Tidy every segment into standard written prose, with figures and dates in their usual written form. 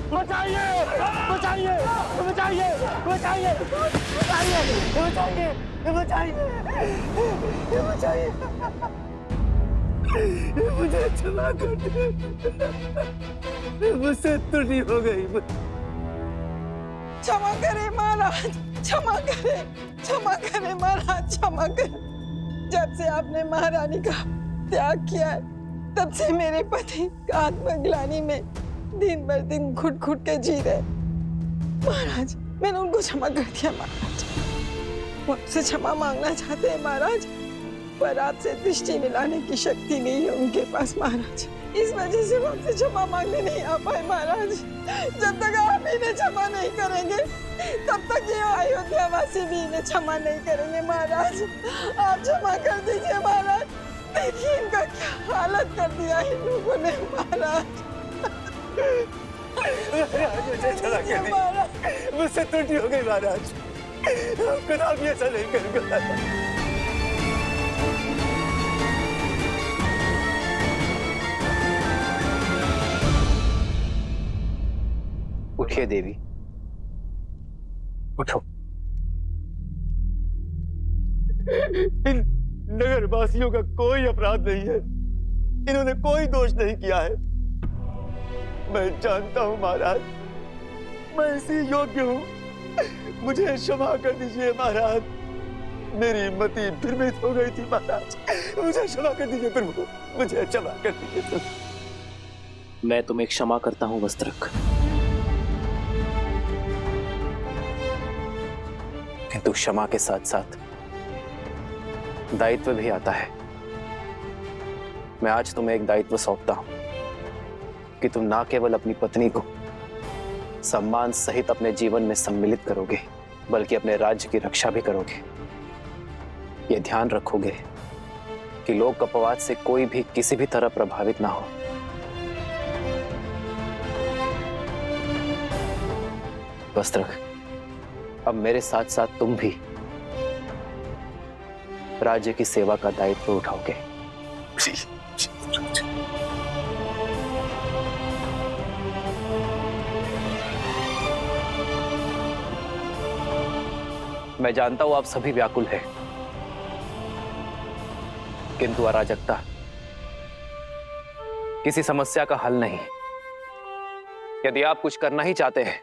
बचाइए बचाइए बचाइए बचाइए बचाइए बचाइए बचाइए, मुझे क्षमा कर दे, मुझसे त्रुटि हो गई। क्षमा करें महाराज, क्षमा करें, क्षमा करें महाराज, क्षमा करें। जब से आपने महारानी का त्याग किया है, तब से मेरे पति आत्मग्लानि में दिन भर दिन घुट घुट के जी रहे। महाराज, मैंने उनको क्षमा कर दिया महाराज। वो आपसे क्षमा मांगना चाहते हैं महाराज, पर आपसे दृष्टि मिलाने की शक्ति नहीं है उनके पास महाराज। इस वजह से वो आपसे क्षमा मांगने नहीं आ पाए महाराज। जब तक आप इन्हें क्षमा नहीं करेंगे, तब तक ये अयोध्यावासी भी इन्हें क्षमा नहीं करेंगे महाराज। आप क्षमा कर दीजिए महाराज। देखिए इनका क्या हालत कर दिया इन लोगों ने महाराज। मुझे क्षमा कर दीजिए, मुझसे त्रुटि हो गई महाराज, कदा भी ऐसा नहीं करूंगा। उठिए देवी, उठो। इन नगरवासियों का कोई अपराध नहीं है, इन्होंने कोई दोष नहीं किया है। मैं जानता हूं महाराज, मैं इसी योग्य हूं, मुझे क्षमा कर दीजिए महाराज। मेरी मति भ्रमित हो गई थी महाराज, मुझे क्षमा कर दीजिए प्रभु, मुझे क्षमा कर दीजिए। मैं तुम्हें क्षमा करता हूं वस्त्रक, किंतु क्षमा के साथ साथ दायित्व भी आता है। मैं आज तुम्हें एक दायित्व सौंपता हूं कि तुम ना केवल अपनी पत्नी को सम्मान सहित अपने जीवन में सम्मिलित करोगे, बल्कि अपने राज्य की रक्षा भी करोगे। ये ध्यान रखोगे कि लोक अपवाद से कोई भी किसी भी तरह प्रभावित ना हो। वस्त्रक, अब मेरे साथ साथ तुम भी राज्य की सेवा का दायित्व उठाओगे। मैं जानता हूं आप सभी व्याकुल हैं, किंतु अराजकता किसी समस्या का हल नहीं। यदि आप कुछ करना ही चाहते हैं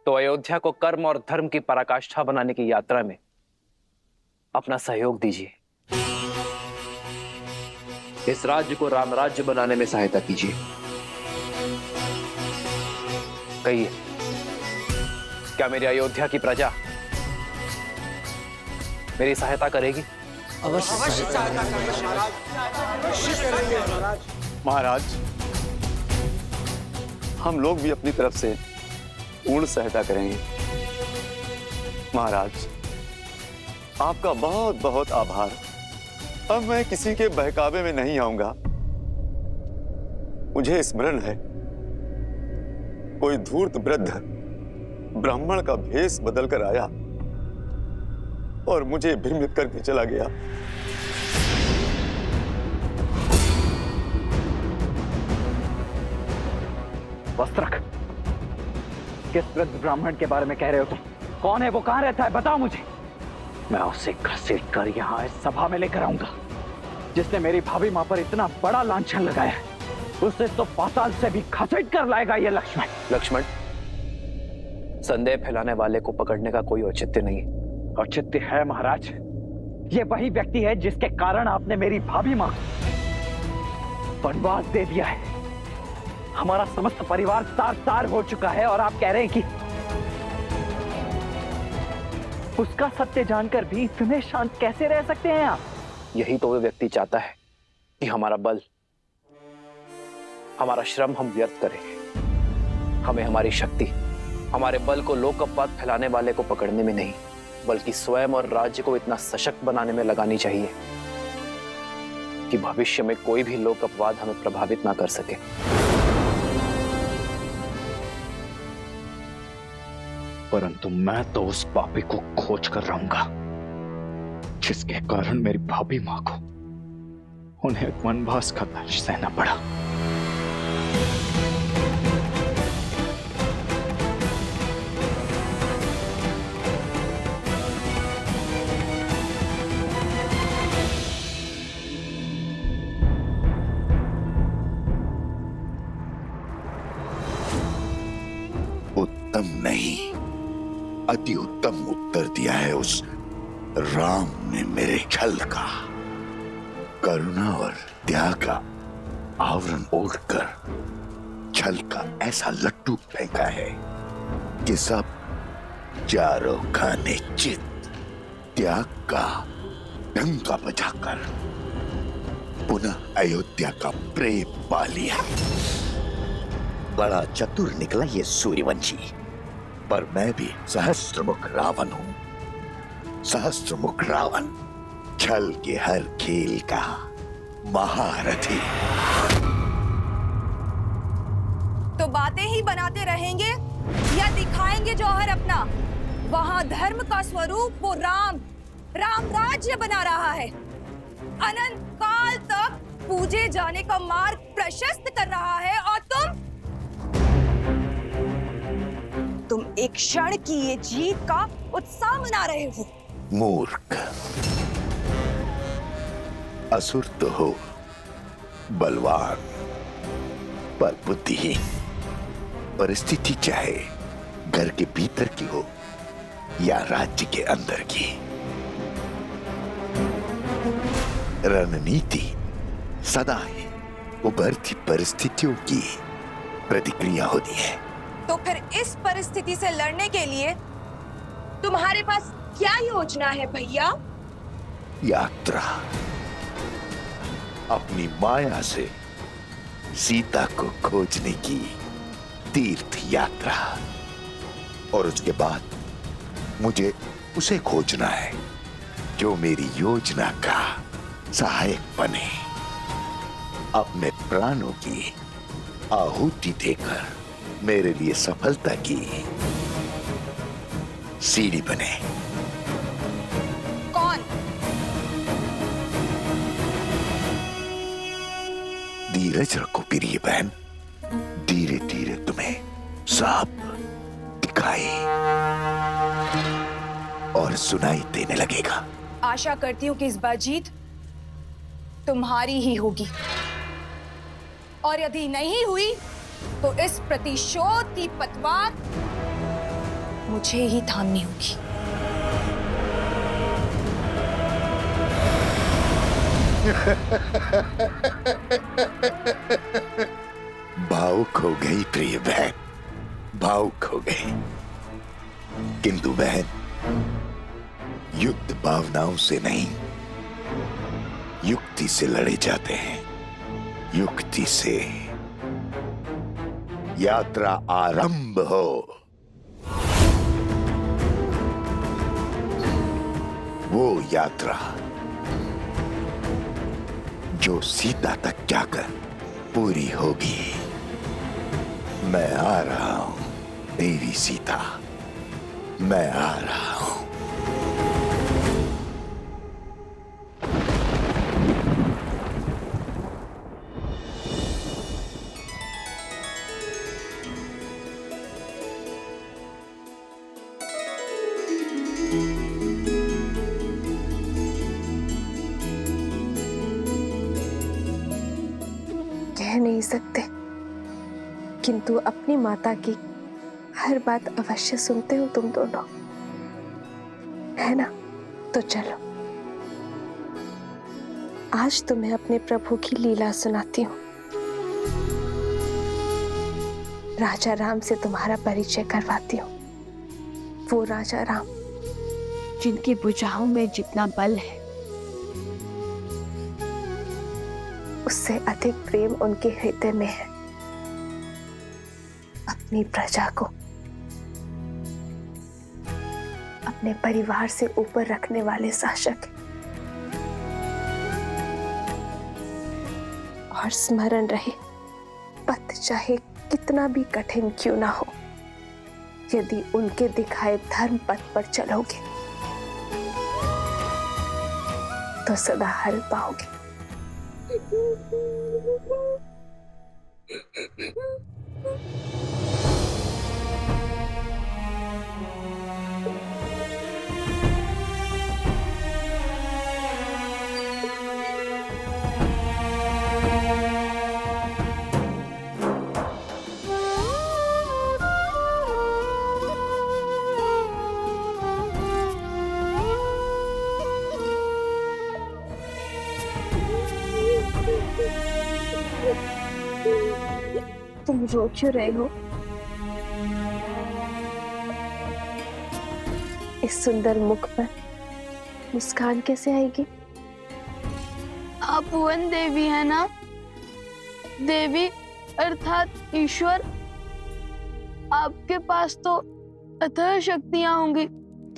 तो अयोध्या को कर्म और धर्म की पराकाष्ठा बनाने की यात्रा में अपना सहयोग दीजिए। इस राज्य को राम राज्य बनाने में सहायता कीजिए। कहिए, क्या मेरी अयोध्या की प्रजा मेरी सहायता करेगी? अवश्य सहायता करेंगे महाराज, हम लोग भी अपनी तरफ से पूर्ण सहायता करेंगे। महाराज, आपका बहुत बहुत आभार। अब मैं किसी के बहकावे में नहीं आऊंगा। मुझे स्मरण है, कोई धूर्त वृद्ध ब्राह्मण का भेष बदलकर आया और मुझे भ्रमित करके चला गया। वस्त्रक, किस वृद्ध ब्राह्मण के बारे में कह रहे हो तुम? कौन है वो, कहां रहता है, बताओ मुझे। मैं उसे घसीट कर यहाँ इस सभा में लेकर आऊंगा। जिसने मेरी भाभी मां पर इतना बड़ा लांछन लगाया है, उसे तो पाताल से भी घसीट कर लाएगा ये लक्ष्मण। लक्ष्मण, संदेह फैलाने वाले को पकड़ने का कोई औचित्य नहीं है। औचित्य है महाराज। ये वही व्यक्ति है जिसके कारण आपने मेरी भाभी मां को वनवास दे दिया है। हमारा समस्त परिवार तार-तार हो चुका है और आप कह रहे हैं कि उसका सत्य जानकर भी इतने शांत कैसे रह सकते हैं आप? यही तो वो व्यक्ति चाहता है कि हमारा बल, हमारा श्रम हम व्यर्थ करें। हमें हमारी शक्ति, हमारे बल को लोक अपवाद फैलाने वाले को पकड़ने में नहीं, बल्कि स्वयं और राज्य को इतना सशक्त बनाने में लगानी चाहिए कि भविष्य में कोई भी लोक अपवाद हमें प्रभावित ना कर सके। परंतु मैं तो उस पापी को खोज कर रहूंगा जिसके कारण मेरी भाभी मां को उन्हें वनवास का दंश सहना पड़ा। उत्तम नहीं, अति उत्तम उत्तर दिया है उस राम ने मेरे छल का। करुणा और त्याग का आवरण ओढ़कर छल का ऐसा लट्टू फेंका है कि सब चारों खाने चित त्याग का डंका बजाकर पुनः अयोध्या का प्रेम पा लिया। बड़ा चतुर निकला ये सूर्यवंशी, पर मैं भी सहस्त्रमुख रावण हूं। सहस्त्रमुख रावण, छल के हर खेल का महारथी। तो बातें ही बनाते रहेंगे या दिखाएंगे जौहर अपना? वहां धर्म का स्वरूप वो राम राज्य बना रहा है, अनंत काल तक पूजे जाने का मार्ग प्रशस्त कर रहा है, और तुम एक क्षण की ये जीत का उत्साह मना रहे हो। मूर्ख, असुर तो हो, बलवान पर बुद्धिहीन। परिस्थिति चाहे घर के भीतर की हो या राज्य के अंदर की, रणनीति सदा ही उभरती परिस्थितियों की प्रतिक्रिया होती है। तो फिर इस परिस्थिति से लड़ने के लिए तुम्हारे पास क्या योजना है भैया? यात्रा, अपनी माया से सीता को खोजने की तीर्थ यात्रा। और उसके बाद मुझे उसे खोजना है जो मेरी योजना का सहायक बने, अपने प्राणों की आहुति देकर मेरे लिए सफलता की सीढ़ी बने। कौन? धीरज रखो प्रिय बहन, धीरे धीरे तुम्हें सब दिखाई और सुनाई देने लगेगा। आशा करती हूँ कि इस बार जीत तुम्हारी ही होगी, और यदि नहीं हुई तो इस प्रतिशोध की पतवार मुझे ही थामनी होगी। भावुक हो गई प्रिय बहन, भावुक हो गई। किंतु बहन, युद्ध भावनाओं से नहीं, युक्ति से लड़े जाते हैं। युक्ति से यात्रा आरंभ हो। वो यात्रा जो सीता तक जाकर पूरी होगी। मैं आ रहा हूं देवी सीता, मैं आ रहा हूं। कह नहीं सकते, किंतु अपनी माता की हर बात अवश्य सुनते हो तुम दोनों, है ना? तो चलो, आज तुम्हें अपने प्रभु की लीला सुनाती हूँ। राजा राम से तुम्हारा परिचय करवाती हूँ। वो राजा राम जिनकी भुजाओं में जितना बल है, उससे अधिक प्रेम उनके हृदय में है। अपनी प्रजा को अपने परिवार से ऊपर रखने वाले शासक। और स्मरण रहे, पथ चाहे कितना भी कठिन क्यों ना हो, यदि उनके दिखाए धर्म पथ पर चलोगे तो सदा हल पाओगे। तुम रो क्यों रहे हो? इस सुंदर मुख पर मुस्कान कैसे आएगी? आप भुवन देवी है ना? देवी अर्थात ईश्वर। आपके पास तो अथाह शक्तियां होंगी।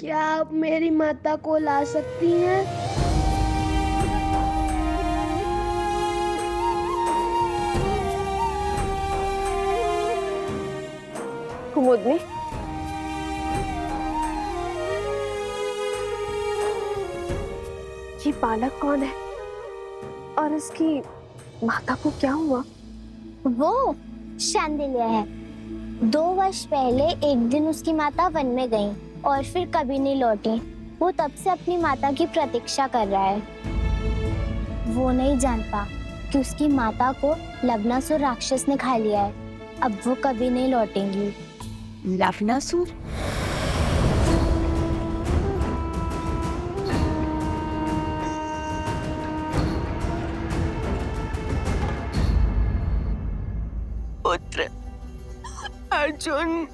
क्या आप मेरी माता को ला सकती हैं? कुमुदनी, ये बालक कौन है और इसकी माता को क्या हुआ? वो शांडिल्य है। 2 वर्ष पहले एक दिन उसकी माता वन में गई और फिर कभी नहीं लौटी। वो तब से अपनी माता की प्रतीक्षा कर रहा है। वो नहीं जानता कि उसकी माता को लवणासुर राक्षस ने खा लिया है। अब वो कभी नहीं लौटेंगी। लवणासुर? पुत्र अर्जुन,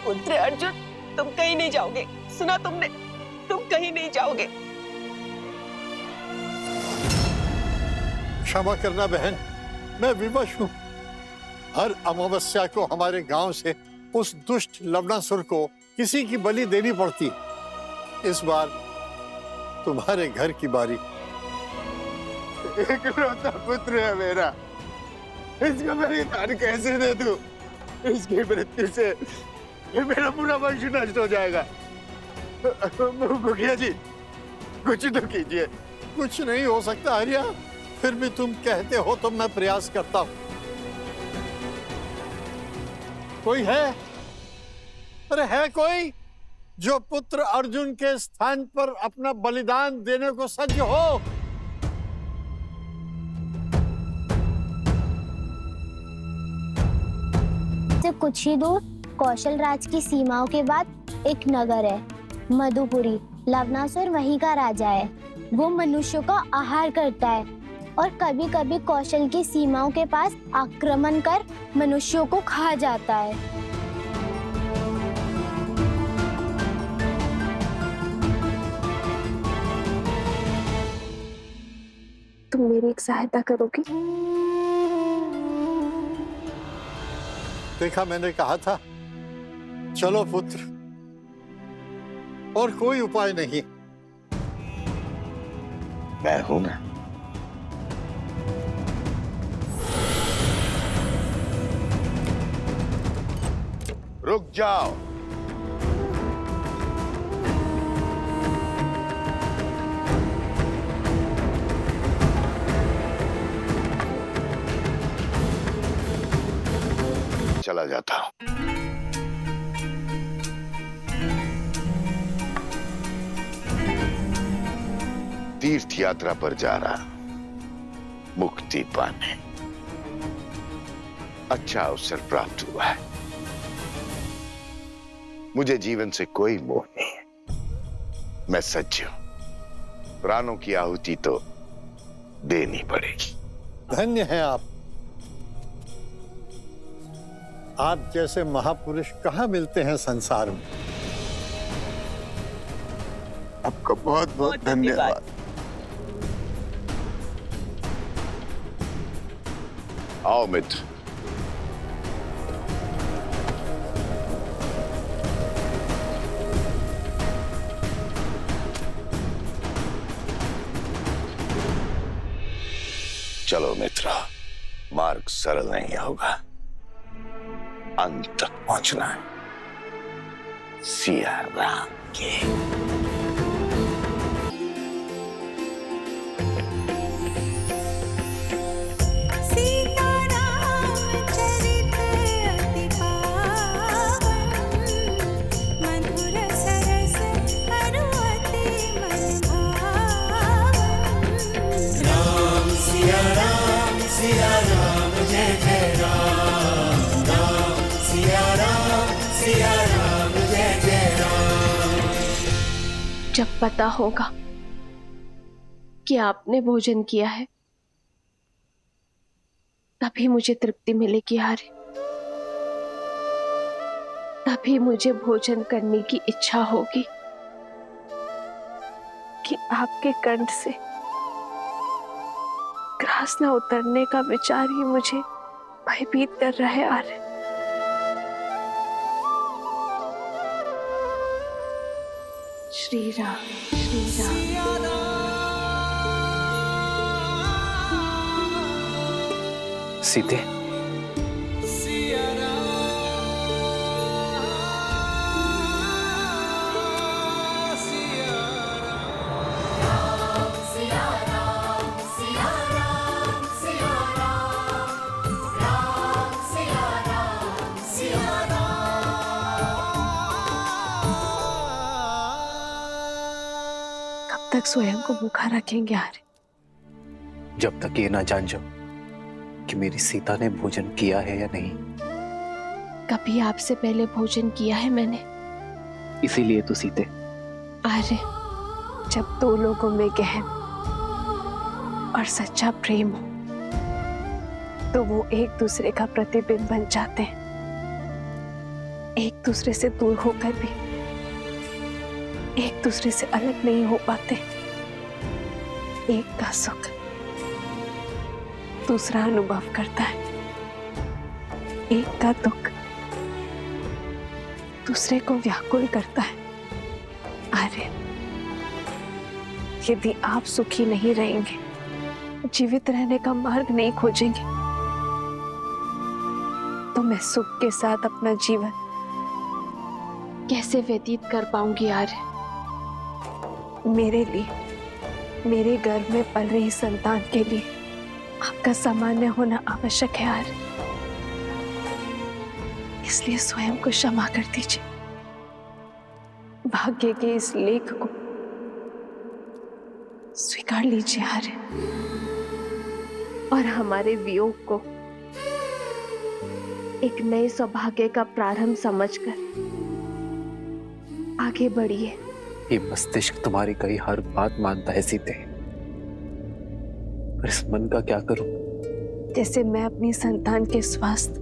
पुत्र अर्जुन, तुम कहीं नहीं जाओगे। सुना तुमने? तुम कहीं नहीं जाओगे। क्षमा करना बहन, मैं विवश हूँ। हर अमावस्या को हमारे गांव से उस दुष्ट लवणासुर को किसी की बलि देनी पड़ती। इस बार तुम्हारे घर की बारी। इकलौता पुत्र है मेरा, इसको बलिदान कैसे दे दूं? इसकी मृत्यु से मेरा पूरा वंश नष्ट हो जाएगा। मुखिया जी, कुछ तो कीजिए। कुछ नहीं हो सकता आर्या, फिर भी तुम कहते हो तो मैं प्रयास करता हूँ। कोई है? अरे है कोई जो पुत्र अर्जुन के स्थान पर अपना बलिदान देने को सज्ज हो? से कुछ ही दूर कौशल राज की सीमाओं के बाद एक नगर है, मधुपुरी। लवणासुर वहीं का राजा है। वो मनुष्यों का आहार करता है और कभी कभी कौशल की सीमाओं के पास आक्रमण कर मनुष्यों को खा जाता है। तुम मेरी एक सहायता करोगी? देखा, मैंने कहा था। चलो पुत्र, और कोई उपाय नहीं। मैं हूं ना। रुक जाओ। चला जाता हूं। तीर्थ यात्रा पर जा रहा, मुक्ति पाने। अच्छा अवसर प्राप्त हुआ है। मुझे जीवन से कोई मोह नहीं है। मैं सच्ची हूं। प्राणों की आहुति तो देनी पड़ेगी। धन्य हैं आप। आप जैसे महापुरुष कहाँ मिलते हैं संसार में। आपका बहुत बहुत धन्यवाद। आओ मित्र। चलो मित्रा, मार्ग सरल नहीं होगा, अंत तक पहुंचना है। सिया राम के। जब पता होगा कि आपने भोजन किया है, तभी मुझे तृप्ति मिलेगी आर्य। तभी मुझे भोजन करने की इच्छा होगी कि आपके कंठ से ग्रास न उतरने का विचार ही मुझे भयभीत कर रहा है आर्य। श्री राम, श्री राम। सीते, कब तक स्वयं को भूखा रखेंगे आर्य? जब तक ये ना जान जाओ कि मेरी सीता ने भोजन किया है या नहीं। कभी आपसे पहले भोजन किया है मैंने? इसीलिए तो सीते। आर्य, जब दो लोगों में गहन और सच्चा प्रेम हो तो वो एक दूसरे का प्रतिबिंब बन जाते हैं। एक दूसरे से दूर होकर भी एक दूसरे से अलग नहीं हो पाते। एक का सुख दूसरा अनुभव करता है, एक का दुख दूसरे को व्याकुल करता है। आर्य, यदि आप सुखी नहीं रहेंगे, जीवित रहने का मार्ग नहीं खोजेंगे, तो मैं सुख के साथ अपना जीवन कैसे व्यतीत कर पाऊंगी आर्य? मेरे लिए, मेरे गर्भ में पल रही संतान के लिए आपका सामान्य होना आवश्यक है आर्य। इसलिए स्वयं को क्षमा कर दीजिए। भाग्य के इस लेख को स्वीकार लीजिए आर्य, और हमारे वियोग को एक नए सौभाग्य का प्रारंभ समझकर आगे बढ़िए। ये मस्तिष्क तुम्हारी कही हर बात मानता है सीते, पर इस मन का क्या करूं? जैसे मैं अपनी संतान के स्वास्थ्य,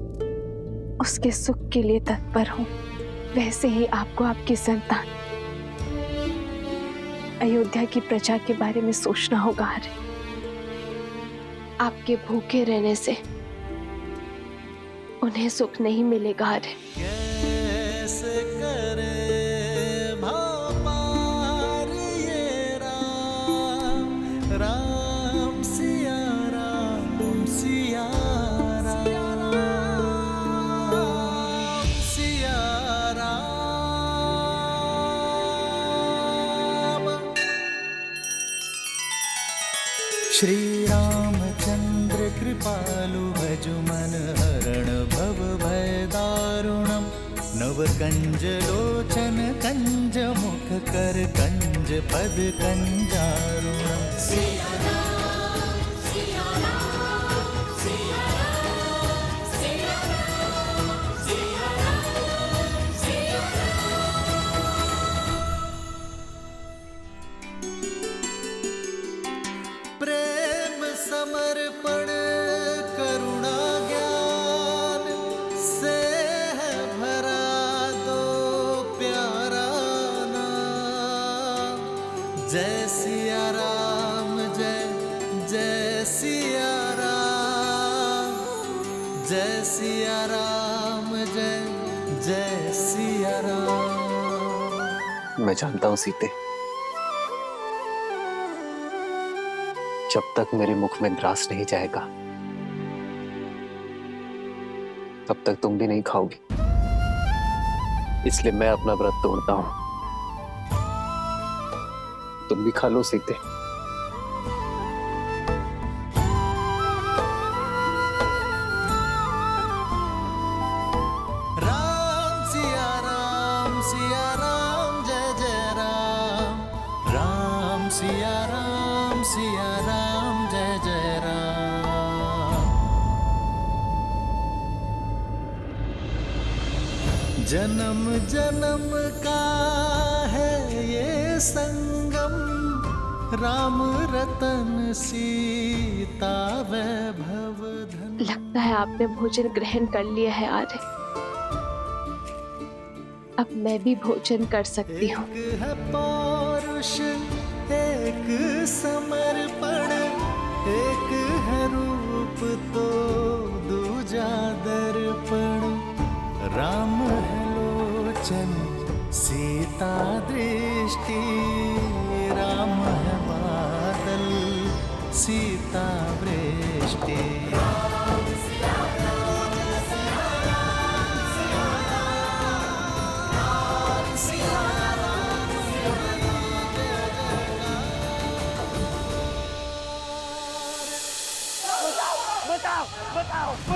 उसके सुख के लिए तत्पर हूं, वैसे ही आपको आपकी संतान, अयोध्या की प्रजा के बारे में सोचना होगा आर्य। आपके भूखे रहने से उन्हें सुख नहीं मिलेगा आर्य। श्री रामचंद्र कृपालु भजु मन हरण भव भय दारुणम नव कंज लोचन कंज मुख कर कंज पद कंजारुणम। समर्पण करुणा ज्ञान से है भरा दो प्यारा नाम। जय सिया राम, जय जय सिया राम, जय सिया राम, जय जय सिया राम। मैं जानता हूं सीते, जब तक मेरे मुख में ग्रास नहीं जाएगा तब तक तुम भी नहीं खाओगी। इसलिए मैं अपना व्रत तोड़ता हूं, तुम भी खा लो सीते। राम सिया राम, सिया राम, जय जय राम। राम सिया राम, सिया राम, जय जय राम। जन्म जन्म का है ये संगम, राम रतन सीता वैभव धन। लगता है आपने भोजन ग्रहण कर लिया है आर्य। अब मैं भी भोजन कर सकती हूँ। एक है पौरुष, एक समर्पण, एक है रूप तो दूजा दर्पण। राम है लोचन सीता दृष्टि, राम है बादल सीता वृष्टि। बताओ बताओ बताओ।